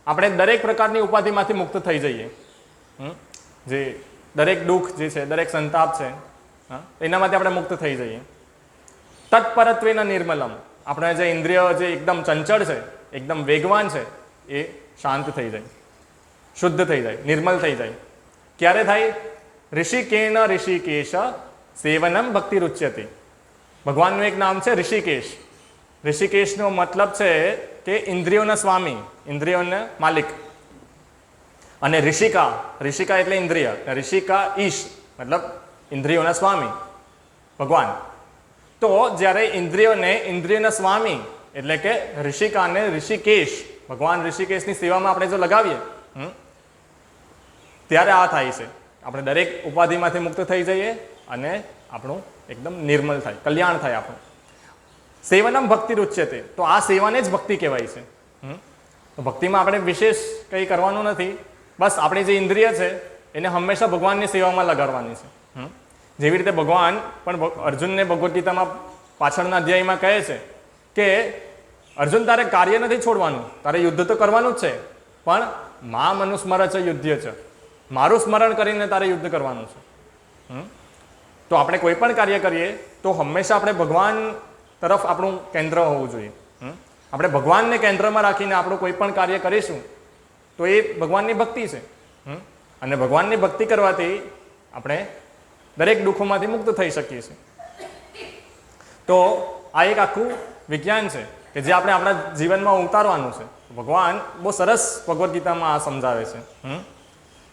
આપણે દરેક પ્રકારની ઉપાધિમાંથી મુક્ત થઈ જઈએ. જે દરેક દુઃખ જે છે, દરેક સંતાપ છે, એનામાંથી આપણે મુક્ત થઈ જઈએ. તત્પરત્વેન નિર્મલમ. આપણે જે ઇન્દ્રિય જે એકદમ ચંચળ છે, એકદમ વેગવાન છે, એ શાંત થઈ જાય, શુદ્ધ થઈ જાય, નિર્મલ થઈ જાય. ક્યારે થાય? ઋષિકેણ ઋષિકેશ સેવનમ ભક્તિ રુચ્યતે. ભગવાનનું એક નામ છે ઋષિકેશ. ઋષિકેશનો મતલબ છે કે ઇન્દ્રિયોના સ્વામી, ઇન્દ્રિયોના માલિક. અને ઋષિકા, ઋષિકા એટલે ઇન્દ્રિય, ઋષિકા ઈશ મતલબ ઇન્દ્રિયોના સ્વામી ભગવાન. તો જ્યારે ઇન્દ્રિયોના સ્વામી એટલે કે ઋષિકાને ઋષિકેશ, ભગવાન ઋષિકેશની સેવામાં આપણે જો લગાવીએ ત્યારે આ થાય છે. આપણે દરેક ઉપાધિમાંથી મુક્ત થઈ જઈએ અને આપણું એકદમ નિર્મલ થાય, કલ્યાણ થાય આપણું. સેવનમ ભક્તિ રુચ્યતે. તો આ સેવાને જ ભક્તિ કહેવાય છે. તો ભક્તિમાં આપણે વિશેષ કંઈ કરવાનું નથી, બસ આપણી જે ઇન્દ્રિય છે એને હંમેશા ભગવાનની સેવામાં લગાડવાની છે. જેવી રીતે ભગવાન પણ અર્જુનને ભગવદ્ ગીતામાં પાછળના અધ્યાયમાં કહે છે કે અર્જુન, તારે કાર્ય નથી છોડવાનું, તારે યુદ્ધ તો કરવાનું જ છે, પણ મા મનુસ્મર છે યુદ્ધ છે, મારું સ્મરણ કરીને તારે યુદ્ધ કરવાનું છે. તો આપણે કોઈ પણ કાર્ય કરીએ તો હંમેશા આપણે ભગવાન તરફ આપણું કેન્દ્ર હોવું જોઈએ. આપણે ભગવાનને કેન્દ્રમાં રાખીને આપણું કોઈ પણ કાર્ય કરીશું તો એ ભગવાનની ભક્તિ છે. અને ભગવાનની ભક્તિ કરવાથી આપણે દરેક દુઃખોમાંથી મુક્ત થઈ શકીએ છીએ. તો આ એક આખું વિજ્ઞાન છે કે જે આપણે આપણા જીવનમાં ઉતારવાનું છે. ભગવાન બહુ સરસ ભગવદ્ ગીતામાં આ સમજાવે છે.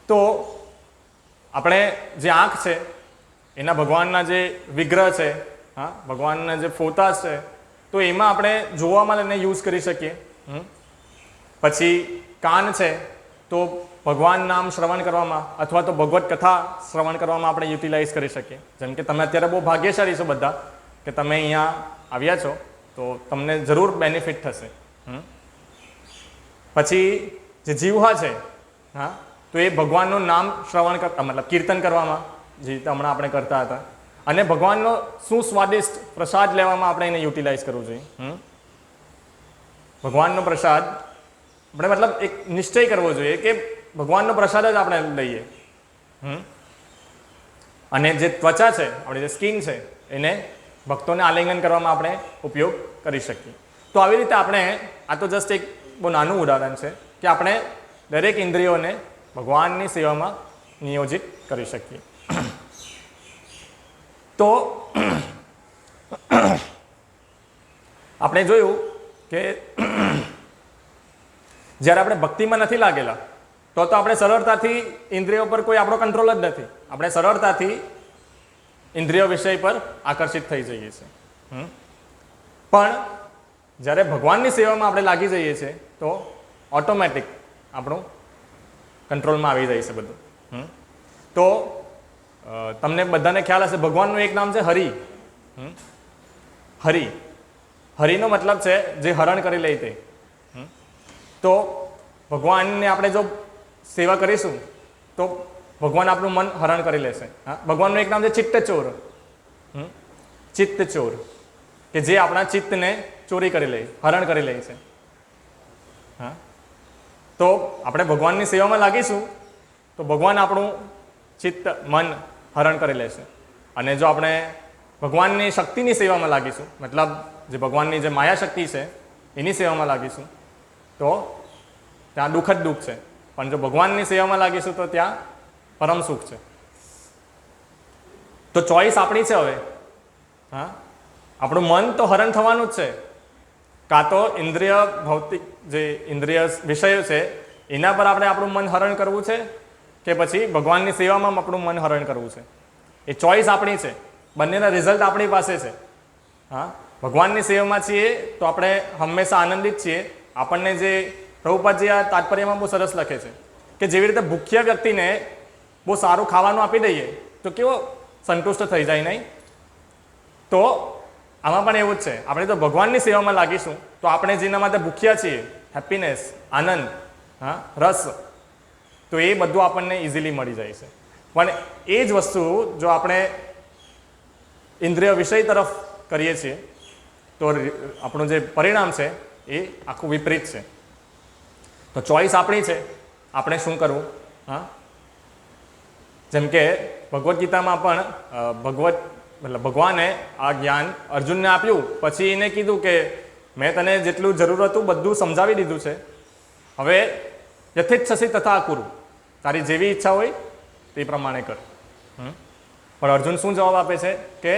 તો આપણે જે આંખ છે એના ભગવાનના જે વિગ્રહ છે, હા, ભગવાનના જે ફોટા છે, તો એમાં આપણે જોવામાં એને યુઝ કરી શકીએ. પછી કાન છે તો ભગવાન નામ શ્રવણ કરવામાં અથવા તો ભગવત કથા શ્રવણ કરવામાં આપણે યુટિલાઇઝ કરી શકીએ. જેમ કે તમે અત્યારે બહુ ભાગ્યશાળી છો બધા કે તમે અહીંયા આવ્યા છો, તો તમને જરૂર બેનિફિટ થશે. પછી જે જીવહા છે, હા, તો એ ભગવાનનું નામ શ્રવણ કરતા મતલબ કીર્તન કરવામાં, જે રીતે હમણાં આપણે કરતા હતા, અને ભગવાનનો શું સ્વાદિષ્ટ પ્રસાદ લેવામાં આપણે એને યુટિલાઇઝ કરવું જોઈએ. ભગવાનનો પ્રસાદ આપણે મતલબ એક નિશ્ચય કરવો જોઈએ કે ભગવાનનો પ્રસાદ જ આપણે લઈએ. અને જે ત્વચા છે, આપણી જે સ્કિન છે, એને ભક્તોને આલિંગન કરવામાં આપણે ઉપયોગ કરી શકીએ. તો આવી રીતે આપણે, આ તો જસ્ટ એક બહુ નાનું ઉદાહરણ છે કે આપણે દરેક ઇન્દ્રિયોને ભગવાનની સેવામાં નિયોજિત કરી શકીએ. તો આપણે જોયું કે જ્યારે આપણે ભક્તિમાં નથી લાગેલા તો આપણે સરળતાથી ઇન્દ્રિયો પર કોઈ આપણો કંટ્રોલ જ નથી. આપણે સરળતાથી ઇન્દ્રિયો વિષય પર આકર્ષિત થઈ જઈએ છીએ. પણ જ્યારે ભગવાનની સેવામાં આપણે લાગી જઈએ છીએ તો ઓટોમેટિક આપણું કંટ્રોલમાં આવી જાય છે બધું. તો તમને બધાને ખ્યાલ હશે ભગવાનનું એક નામ છે હરિ. હરિ હરિનો મતલબ છે જે હરણ કરી લે તે. તો ભગવાનને આપણે જો સેવા કરીશું તો ભગવાન આપણું મન હરણ કરી લેશે. હા, ભગવાનનું એક નામ છે ચિત્તચોર. ચિત્તચોર કે જે આપણા ચિત્તને ચોરી કરી લે, હરણ કરી લે છે. હા, તો આપણે ભગવાનની સેવામાં લાગીશું તો ભગવાન આપણું ચિત્ત મન હરણ કરી લેશે. અને જો આપણે ભગવાનની શક્તિની સેવામાં લાગીશું, મતલબ જે ભગવાનની જે માયા શક્તિ છે એની સેવામાં લાગીશું તો ત્યાં દુઃખ જ દુઃખ છે. પણ જો ભગવાનની સેવામાં લાગીશું તો ત્યાં પરમ સુખ છે. તો ચોઈસ આપણી છે હવે. હા, આપણું મન તો હરણ થવાનું જ છે. કાં તો ઇન્દ્રિય ભૌતિક જે ઇન્દ્રિય વિષયો છે એના પર આપણે આપણું મન હરણ કરવું છે કે પછી ભગવાનની સેવામાં આપણું મન હરણ કરવું છે. એ ચોઈસ આપણી છે. બંનેના રિઝલ્ટ આપણી પાસે છે. હા, ભગવાનની સેવામાં છીએ તો આપણે હંમેશા આનંદિત છીએ. આપણને જે પ્રભુપાદજી આ તાત્પર્યમાં બહુ સરસ લખે છે કે જેવી રીતે ભૂખ્યા વ્યક્તિને બહુ સારું ખાવાનું આપી દઈએ તો કેવો સંતુષ્ટ થઈ જાય નહીં. તો આમાં પણ એવું જ છે. આપણે જો ભગવાનની સેવામાં લાગીશું તો આપણે જેના માટે ભૂખ્યા છીએ, હેપીનેસ, આનંદ, હા, રસ, તો એ બધું આપણને ઇઝીલી મળી જાય છે. પણ એ જ વસ્તુ જો આપણે ઇન્દ્રિય વિષય તરફ કરીએ છીએ તો આપણું જે પરિણામ છે એ આખું વિપરીત છે. તો ચોઈસ આપણી છે, આપણે શું કરવું. હા, જેમ કે ભગવદ્ ગીતામાં પણ ભગવાને આ જ્ઞાન અર્જુનને આપ્યું, પછી એને કીધું કે મેં તને જેટલું જરૂર હતું બધું સમજાવી દીધું છે, હવે યથેચ્છસી તથા કુરુ, તારી જેવી ઈચ્છા હોય તે પ્રમાણે કર. પણ અર્જુન શું જવાબ આપે છે કે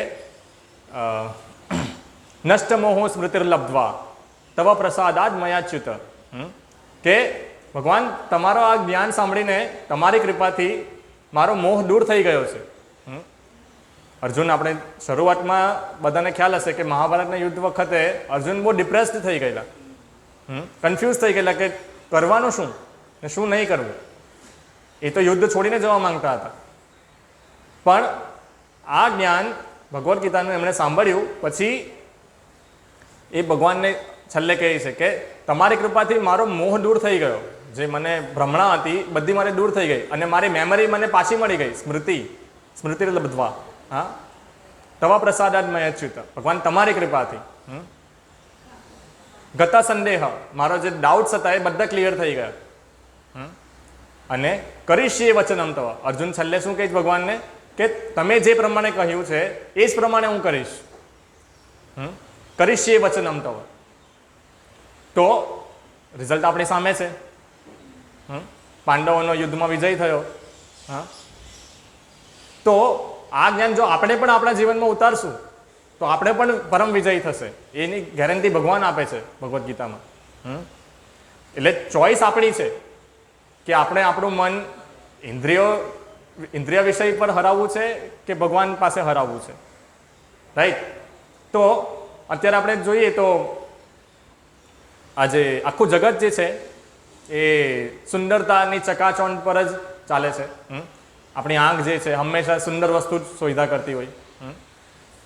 નષ્ટ મોહો સ્મૃતિર્લબ્ધ્વા તવ પ્રસાદાદ મયાચ્યુત. કે ભગવાન તમારો આ જ્ઞાન સાંભળીને તમારી કૃપાથી મારો મોહ દૂર થઈ ગયો છે. અર્જુન, આપણે શરૂઆતમાં બધાને ખ્યાલ હશે કે મહાભારતના યુદ્ધ વખતે અર્જુન બહુ ડિપ્રેસ્ડ થઈ ગયેલા, કન્ફ્યુઝ થઈ ગયેલા કે કરવાનું શું ને શું નહીં કરવું. એ તો યુદ્ધ છોડીને જવા માંગતા હતા. પણ આ જ્ઞાન ભગવદ્ ગીતાનું એમણે સાંભળ્યું પછી એ ભગવાનને છેલ્લે કહે છે કે તમારી કૃપાથી મારો મોહ દૂર થઈ ગયો. જે મને ભ્રમણા હતી બધી મારી દૂર થઈ ગઈ અને મારી મેમરી મને પાછી મળી ગઈ. સ્મૃતિર્લબ્ધ્વા. હા, તવ પ્રસાદાદ મયાચ્યુત, ભગવાન તમારી કૃપાથી. ગતા સંદેહ, મારો જે ડાઉટ્સ હતા એ બધા ક્લિયર થઈ ગયા. અને કરીશ્યે વચનમ તવ, અર્જુન છેલ્લે શું કહે છે ભગવાનને કે તમે જે પ્રમાણે કહ્યું છે એ જ પ્રમાણે હું કરીશ. કરીશ્યે વચનમ તવ. તો રિઝલ્ટ આપણી સામે છે. પાંડવોનો યુદ્ધમાં વિજય થયો. હા, તો આ જ્ઞાન જો આપણે પણ આપણા જીવનમાં ઉતારશું તો આપણે પણ પરમ વિજય થશે. એની ગેરંટી ભગવાન આપે છે ભગવદ્ ગીતામાં. એટલે ચોઈસ આપણી છે કે આપણે આપણું મન ઇન્દ્રિય વિષય પર હરાવવું છે કે ભગવાન પાસે હરાવવું છે. રાઈટ. તો અત્યારે આપણે જોઈએ તો આજે આખું જગત જે છે એ સુંદરતાની ચકાચોંધ પર જ ચાલે છે. આપણી આંખ જે છે હંમેશા સુંદર વસ્તુ જ શોધા કરતી હોય.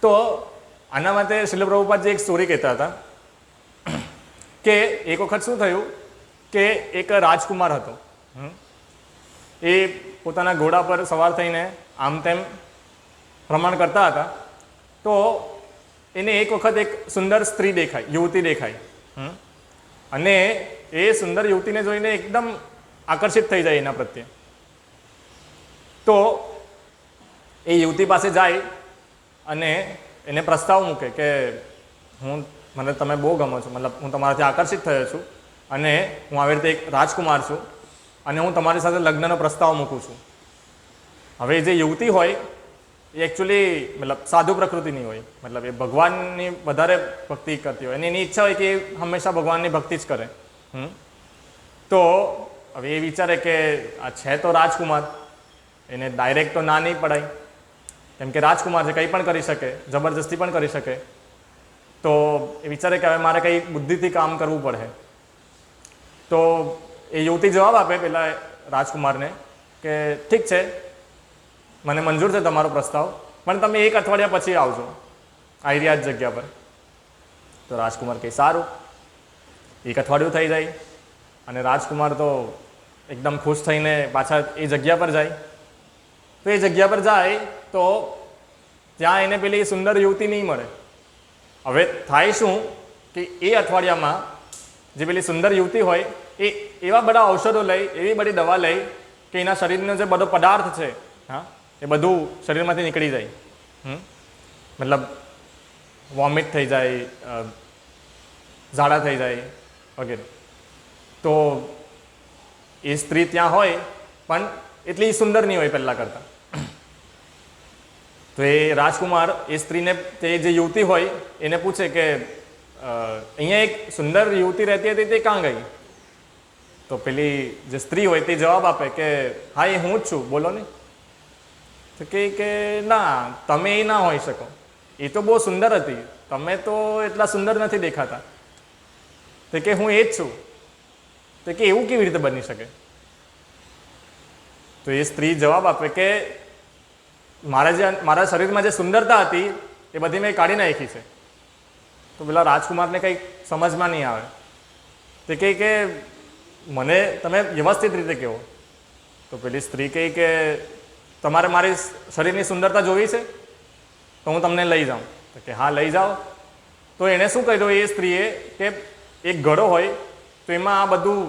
તો આના માટે શ્રીલ પ્રભુપાદજી એક સ્ટોરી કહેતા હતા કે એક વખત શું થયું કે એક રાજકુમાર હતો. એ પોતાના ઘોડા પર સવાર થઈને આમ તેમ ભ્રમણ કરતા હતા. તો એને એક વખત એક સુંદર સ્ત્રી દેખાય, યુવતી દેખાય. અને એ સુંદર યુવતીને જોઈને એકદમ આકર્ષિત થઈ જાય એના પ્રત્યે. તો એ યુવતી પાસે જાય અને એને પ્રસ્તાવ મૂકે કે મને તમે બહુ ગમો છો, મતલબ હું તમારાથી આકર્ષિત થયો છું અને હું આવી રીતે એક રાજકુમાર છું અને હું તમારી સાથે લગ્નનો પ્રસ્તાવ મૂકું છું. હવે જે યુવતી હોય એ એકચ્યુઅલી મતલબ સાધુ પ્રકૃતિની હોય, મતલબ એ ભગવાનની વધારે ભક્તિ કરતી હોય અને એની ઈચ્છા હોય કે એ હંમેશા ભગવાનની ભક્તિ જ કરે. તો હવે એ વિચારે કે આ છે તો રાજકુમાર, એને ડાયરેક્ટ તો ના નહીં પડાય, કેમ કે રાજકુમાર છે, કંઈ પણ કરી શકે, જબરજસ્તી પણ કરી શકે. તો એ વિચારે કે હવે મારે કંઈ બુદ્ધિથી કામ કરવું પડે. તો એ યુવતી જવાબ આપે પેલા રાજકુમારને કે ઠીક છે, મને મંજૂર છે તમારો પ્રસ્તાવ, પણ તમે 1 અઠવાડિયા પછી આવજો આ જ જગ્યા પર. તો રાજકુમાર કહે સારું. 1 અઠવાડિયું થઈ જાય અને રાજકુમાર તો એકદમ ખુશ થઈને પાછા એ જગ્યા પર જાય. તો એ જગ્યા પર જાય તો ત્યાં એને પેલી સુંદર યુવતી નહીં મળે. હવે થાય શું કે એ અઠવાડિયામાં જે પેલી સુંદર યુવતી હોય એ એવા બધા ઔષધો લઈ, એવી બધી દવા લઈ કે એના શરીરનો જે બધો પદાર્થ છે એ બધું શરીરમાંથી નીકળી જાય. મતલબ વોમિટ થઈ જાય, ઝાડા થઈ જાય વગેરે. તો એ સ્ત્રી ત્યાં હોય પણ એટલી સુંદર નહીં હોય પહેલાં કરતાં. તો એ રાજકુમાર એ સ્ત્રીને, તે જે યુવતી હોય એને પૂછે કે અહીંયા એક સુંદર યુવતી રહેતી હતી, તે ક્યાં ગઈ? તો પેલી જે સ્ત્રી હોય તે જવાબ આપે કે હા, એ હું જ છું, બોલો ને. તો કે ના, તમે એ ના હોઈ શકો, એ તો બહુ સુંદર હતી, તમે તો એટલા સુંદર નથી દેખાતા. તો કે હું એ જ છું. તો કે એવું કેવી રીતે બની શકે? તો એ સ્ત્રી જવાબ આપે કે મારા શરીરમાં જે સુંદરતા હતી એ બધી મેં કાઢી નાખી છે. તો પેલા રાજકુમારને કંઈક સમજમાં નહીં આવે. તે કહે કે મને તમે વ્યવસ્થિત રીતે કહો. તો પેલી સ્ત્રી કહે કે તમારે મારી શરીરની સુંદરતા જોવી છે તો હું તમને લઈ જાઉં. તો કે હા, લઈ જાઓ. તો એણે શું કર્યું એ સ્ત્રીએ કે એક ઘડો હોય તો એમાં આ બધું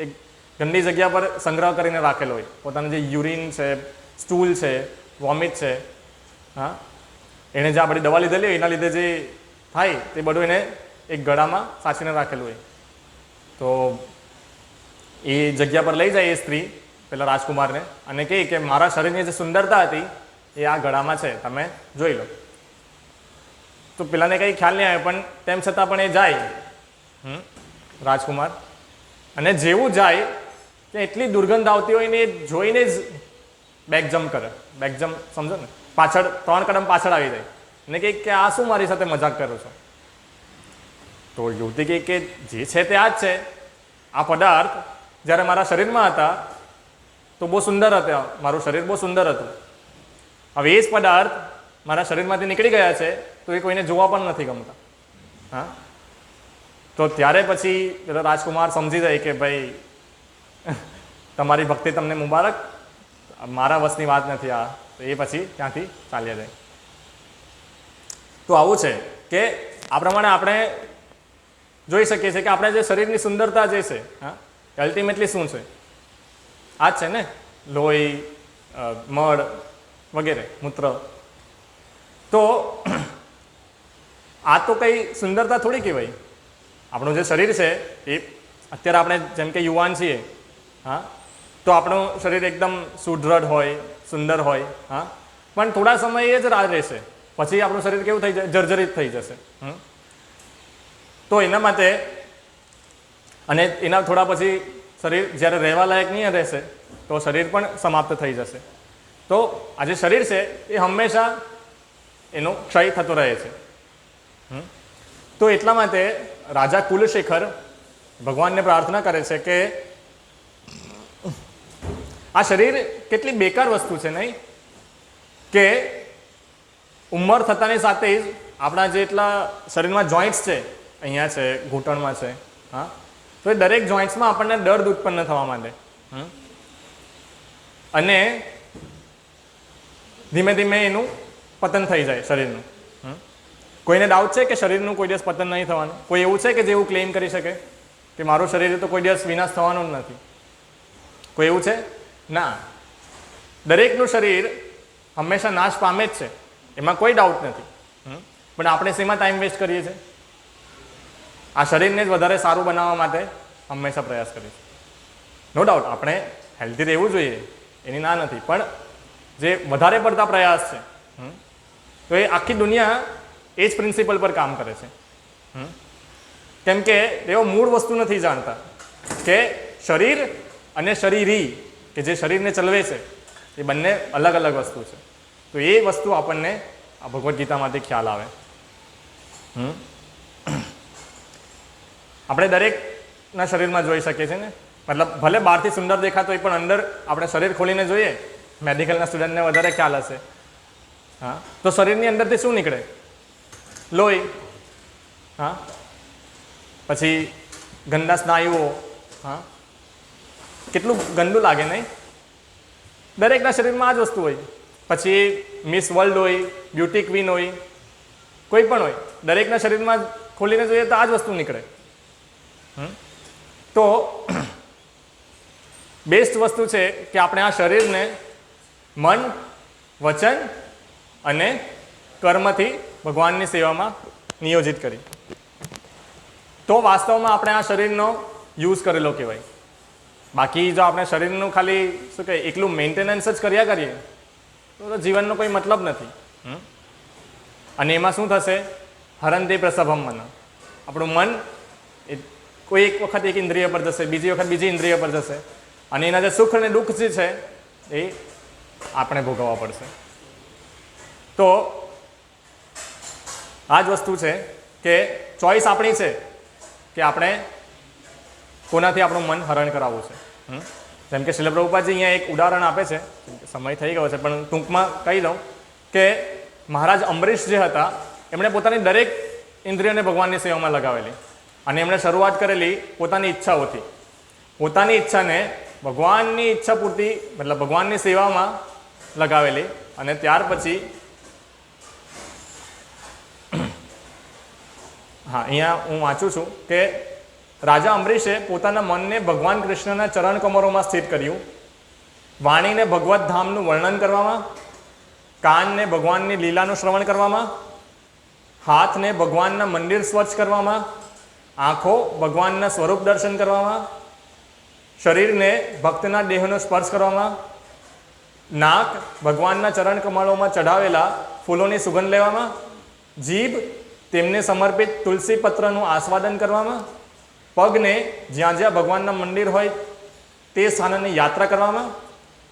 એક ગંદી જગ્યા પર સંગ્રહ કરીને રાખેલો હોય, પોતાનું જે યુરિન છે, સ્ટૂલ છે, વોમિટ છે, એણે જે આ બધી દવા લીધેલી હોય એના લીધે જે થાય તે બધું એને એક ગળામાં સાચવીને રાખેલું હોય. તો એ જગ્યા પર લઈ જાય એ સ્ત્રી પેલા રાજકુમારને અને કહે કે મારા શરીરની જે સુંદરતા હતી એ આ ગળામાં છે, તમે જોઈ લો. તો પેલાને કંઈ ખ્યાલ નહીં આવે, પણ તેમ છતાં પણ એ જાય રાજકુમાર. અને જેવું જાય ત્યાં એટલી દુર્ગંધ આવતી હોય ને એ જોઈને જ બેક જમ્પ કરે. બેક જમ્પ સમજો ને, પાછળ 3 કદમ પાછળ આવી જાય અને કહે કે આ શું મારી સાથે મજાક કરો છો? તો યુવતી કહે કે જે છે તે આ જ છે. આ પદાર્થ જ્યારે મારા શરીરમાં હતા તો બહુ સુંદર હતા, મારું શરીર બહુ સુંદર હતું. હવે એ જ પદાર્થ મારા શરીરમાંથી નીકળી ગયા છે તો એ કોઈને જોવા પણ નથી ગમતા. તો ત્યારે પછી પેલો રાજકુમાર સમજી જાય કે ભાઈ તમારી ભક્તિ તમને મુબારક, મારા વશની વાત નથી આ. તો એ પછી ત્યાંથી ચાલ્યા જાય. તો આવું છે કે આ પ્રમાણે આપણે જોઈ શકીએ છીએ કે આપણે જે શરીરની સુંદરતા જે છે અલ્ટિમેટલી શું છે? આ જ છે ને, લોહી, મળ વગેરે, મૂત્ર. તો આ તો કંઈ સુંદરતા થોડી કહેવાય. આપણું જે શરીર છે એ અત્યારે આપણે જેમ કે યુવાન છીએ, તો આપણું શરીર એકદમ સુદૃઢ હોય, સુંદર હોય, પણ થોડા સમય જ રાહ રહેશે, પછી આપણું શરીર કેવું થઈ જાય? જર્જરિત થઈ જશે. તો એના માટે અને એના થોડા પછી શરીર જ્યારે રહેવા લાયક નહીં રહેશે તો શરીર પણ સમાપ્ત થઈ જશે. તો આ જે શરીર છે એ હંમેશા એનો ક્ષય થતો રહે છે. તો એટલા માટે રાજા કુલશેખર ભગવાનને પ્રાર્થના કરે છે કે આ શરીર કેટલી બેકાર વસ્તુ છે નહીં, કે ઉંમર થતાની સાથે જ આપણા જેટલા શરીરમાં જોઈન્ટ્સ છે, અહીંયા છે, ઘૂંટણમાં છે, તો એ દરેક જોઈન્ટ્સમાં આપણને દર્દ ઉત્પન્ન થવા માંડે અને ધીમે ધીમે એનું પતન થઈ જાય શરીરનું. કોઈને ડાઉટ છે કે શરીરનું કોઈ દિવસ પતન નહીં થવાનું? કોઈ એવું છે કે જેવું ક્લેમ કરી શકે કે મારું શરીર તો કોઈ દિવસ વિનાશ થવાનું જ નથી? કોઈ એવું છે? ના, દરેકનું શરીર હંમેશા નાશ પામે જ છે, એમાં કોઈ ડાઉટ નથી. પણ આપણે શેમાં ટાઈમ વેસ્ટ કરીએ છીએ? આ શરીરને જ વધારે સારું બનાવવા માટે હંમેશા પ્રયાસ કરીએ છીએ. નો ડાઉટ આપણે હેલ્ધી રહેવું જોઈએ, એની ના નથી, પણ જે વધારે પડતા પ્રયાસ છે તો એ આખી દુનિયા એ જ પ્રિન્સિપલ પર કામ કરે છે. કેમ કે તેઓ મૂળ વસ્તુ નથી જાણતા કે શરીર અને શરીરી, કે જે શરીરને ચલાવે છે એ બંને અલગ અલગ વસ્તુ છે. તો એ વસ્તુ આપણને આ ભગવદ્ ગીતામાંથી ખ્યાલ આવે. આપણે દરેકના શરીરમાં જોઈ શકીએ છીએ ને, મતલબ ભલે બહારથી સુંદર દેખાતો હોય પણ અંદર આપણે શરીર ખોલીને જોઈએ, મેડિકલના સ્ટુડન્ટને વધારે ખ્યાલ હશે. હા, તો શરીરની અંદરથી શું નીકળે? લોહી. હા, પછી ગંદા સ્નાયુઓ. હા, કેટલું ગંદુ લાગે નહીં? દરેકના શરીરમાં આ જ વસ્તુ હોય. પછી મિસ વર્લ્ડ હોય, બ્યુટી ક્વીન હોય, કોઈ પણ હોય, દરેકના શરીરમાં ખોલીને જોઈએ તો આ જ વસ્તુ નીકળે. તો બેસ્ટ વસ્તુ છે કે આપણે આ શરીરને મન, વચન અને કર્મથી ભગવાનની સેવામાં નિયોજિત કરી, તો વાસ્તવમાં આપણે આ શરીરનો યુઝ કરેલો કહેવાય. બાકી જો આપણે શરીરનું ખાલી શું કહે એકલું મેન્ટેનન્સ જ કર્યા કરીએ તો જીવનનો કોઈ મતલબ નથી. અને એમાં શું થશે? હરંતે પ્રસભમ મન. આપણું મન એ કોઈ એક વખત એક ઇન્દ્રિય પર જશે, બીજી વખત બીજી ઇન્દ્રિય પર જશે, અને એના જે સુખ અને દુઃખ જે છે એ આપણે ભોગવવા પડશે. તો આ જ વસ્તુ છે કે ચોઈસ આપણી છે કે આપણે કોનાથી આપણું મન હરણ કરાવવું છે. જેમ કે શીલ પ્રભુપાદજી અહીંયા એક ઉદાહરણ આપે છે, સમય થઈ ગયો છે પણ ટૂંકમાં કહી દઉં કે મહારાજ અમરીશ જે હતા એમણે પોતાની દરેક ઇન્દ્રિયને ભગવાનની સેવામાં લગાવેલી, અને એમણે શરૂઆત કરેલી પોતાની ઈચ્છાઓથી. પોતાની ઈચ્છાને ભગવાનની ઈચ્છા પૂરતી, મતલબ ભગવાનની સેવામાં લગાવેલી, અને ત્યાર પછી હા, અહીંયા હું વાંચું છું કે રાજા અમરીશે પોતાના મનને ભગવાન કૃષ્ણના ચરણ કમરોમાં સ્થિત કર્યું, વાણીને ભગવત ધામનું વર્ણન કરવામાં, કાનને ભગવાનની લીલાનું શ્રવણ કરવામાં, હાથને ભગવાનના મંદિર સ્વચ્છ કરવામાં, આંખો ભગવાનના સ્વરૂપ દર્શન કરવામાં, શરીરને ભક્તના દેહનો સ્પર્શ કરવામાં, નાક ભગવાનના ચરણ કમળોમાં ચઢાવેલા ફૂલોની સુગંધ લેવામાં, જીભ તેમને સમર્પિત તુલસી પત્રનું આસ્વાદન કરવામાં, પગને જ્યાં જ્યાં ભગવાનના મંદિર હોય તે સ્થાનની યાત્રા કરવામાં,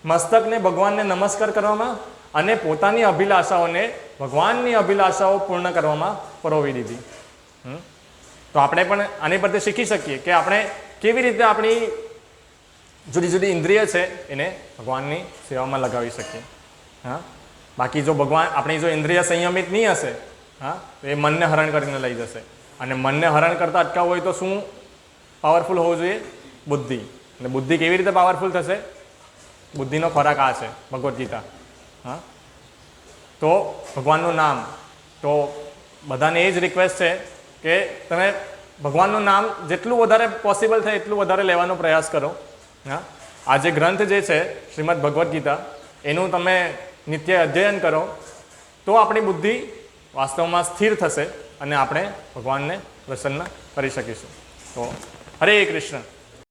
મસ્તકને ભગવાનને નમસ્કાર કરવામાં, અને પોતાની અભિલાષાઓને ભગવાનની અભિલાષાઓ પૂર્ણ કરવામાં પરોવી દીધી. તો આપણે પણ આની પરથી શીખી શકીએ કે આપણે કેવી રીતે આપણી જુદી જુદી ઇન્દ્રિય છે એને ભગવાનની સેવામાં લગાવી શકીએ. હા, બાકી જો ભગવાન આપણી જો ઇન્દ્રિય સંયમિત નહીં હશે, હા, તો એ મનને હરણ કરીને લઈ જશે. અને મનને હરણ કરતાં અટકાવવું હોય તો શું પાવરફુલ હોવું જોઈએ? બુદ્ધિ. અને બુદ્ધિ કેવી રીતે પાવરફુલ થશે? બુદ્ધિનો ખોરાક આ છે ભગવદ્ ગીતા. હા, તો ભગવાનનું નામ. તો બધાને એ જ રિક્વેસ્ટ છે કે તમે ભગવાનનું નામ જેટલું વધારે પોસિબલ થાય એટલું વધારે લેવાનો પ્રયાસ કરો. હા, આ જે ગ્રંથ જે છે શ્રીમદ ભગવદ્ ગીતા, એનું તમે નિત્ય અધ્યયન કરો તો આપણી બુદ્ધિ વાસ્તવમાં સ્થિર થશે અને આપણે ભગવાનને પ્રસન્ન કરી શકીશું. તો હરે કૃષ્ણ.